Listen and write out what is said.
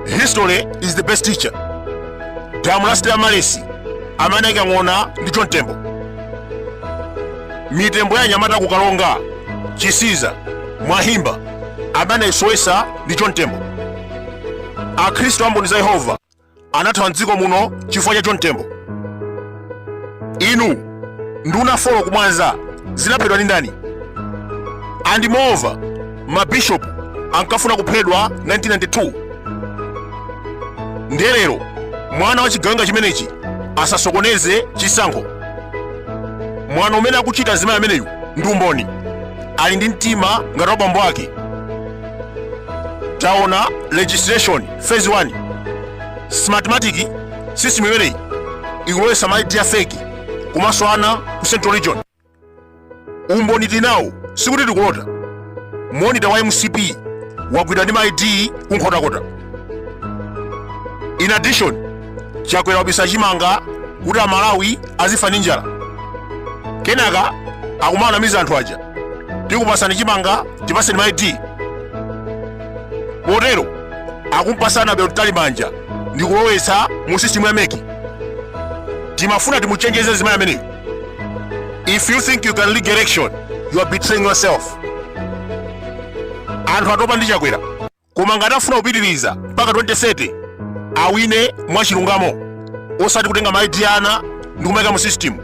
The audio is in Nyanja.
History is the best teacher. Tamulasitira malesi amene akang'ona ndi chontembo. Mitembo ya Nyamata kukalonga Chisiza Mwahimba amene isowesa ndi chontembo. Akhristu amboni za Yehova anathawa m'dziko muno chifukwa cha chontembo. Inu nduna folo kumwanza zinaphedwa ndi ndani? And moreover, mabishopu ankafuna kuphedwa 1992. Ndiye lero mwana wa chigawenga chimenechi asasokoneze chisankho. Mwana umene akuchita zimayi ameneyu ndi umboni, ali ndi mtima ngati wa bambo ake. Taona legislation phase 1 smartmatic system imeneyi ikulowesa maidea fake kumaso ana ku Central Region. Umboni tinawo sikuti tikulota. Monitor wa MCP wagwidwa ndi maidi kunkhotakota. In addition, chakwera wabisa chimanga kuti Amalawi azifa ndi njala. Kenaka akumanamiza anthu aja, tikupasani chimanga tipaseni maidi. Potero akumpasana belo talibanja ndi kulowesa mu system ya meki. Timafuna timuchenjeze zimayi ameneyo. If you think you can lead election, you are betraying yourself. Anthu atopa ndi chakwera, koma ngati afuna kupitiriza mpaka 2030 awine mwachilungamo, osati kutenga maidi ana ndi kumayika mu system.